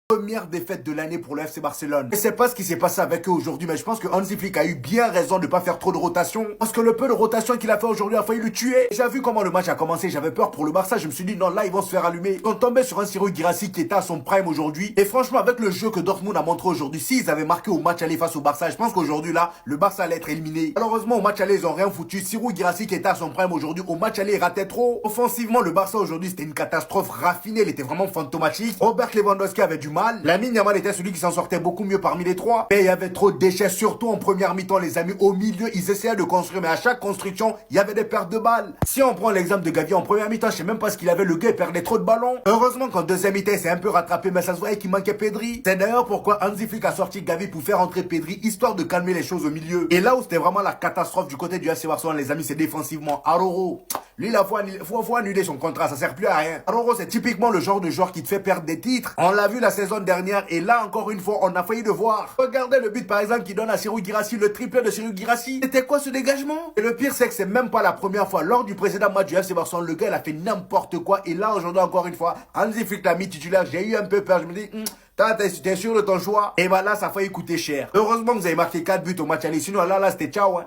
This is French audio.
Première défaite de l'année pour le FC Barcelone. Je sais pas ce qui s'est passé avec eux aujourd'hui, mais je pense que Hansi Flick a eu bien raison de pas faire trop de rotation. Parce que le peu de rotation qu'il a fait aujourd'hui a failli le tuer. J'ai vu comment le match a commencé, j'avais peur pour le Barça, je me suis dit non, là ils vont se faire allumer. Ils sont tombés sur un Serhou Guirassy qui était à son prime aujourd'hui. Et franchement, avec le jeu que Dortmund a montré aujourd'hui, s'ils avaient marqué au match aller face au Barça, je pense qu'aujourd'hui là, le Barça allait être éliminé. Malheureusement, au match aller, ils ont rien foutu. Serhou Guirassy qui était à son prime aujourd'hui, au match aller, il ratait trop. Offensivement, le Barça aujourd'hui, c'était une catastrophe raffinée, il était vraiment fantomatique. Robert Lewandowski avait du mal. Lamine Yamal était celui qui s'en sortait beaucoup mieux parmi les trois. Mais il y avait trop de déchets, surtout en première mi-temps, les amis. Au milieu, ils essayaient de construire, mais à chaque construction, il y avait des pertes de balles. Si on prend l'exemple de Gavi en première mi-temps, je sais même pas ce qu'il avait, le gars, il perdait trop de ballons. Heureusement qu'en deuxième mi-temps, il s'est un peu rattrapé, mais ça se voyait qu'il manquait Pedri. C'est d'ailleurs pourquoi Hansi Flick a sorti Gavi pour faire entrer Pedri, histoire de calmer les choses au milieu. Et là où c'était vraiment la catastrophe du côté du FC Barcelone, les amis, c'est défensivement. Aroro, lui, il faut annuler son contrat, ça sert plus à rien. Aroro, c'est typiquement le genre de joueur qui te fait perdre des titres. On l'a vu la saison dernière, et là, encore une fois, on a failli le voir. Regardez le but, par exemple, qui donne à Serhou Guirassy, le triplé de Serhou Guirassy. C'était quoi ce dégagement? Et le pire, c'est que c'est même pas la première fois. Lors du précédent match du FC Barcelone, le gars, il a fait n'importe quoi. Et là, aujourd'hui, encore une fois, Hansi Flick l'a mis titulaire. J'ai eu un peu peur. Je me dis, t'es sûr de ton choix? Et bah là, ça a failli coûter cher. Heureusement que vous avez marqué 4 buts au match aller. Sinon, là, c'était ciao, hein.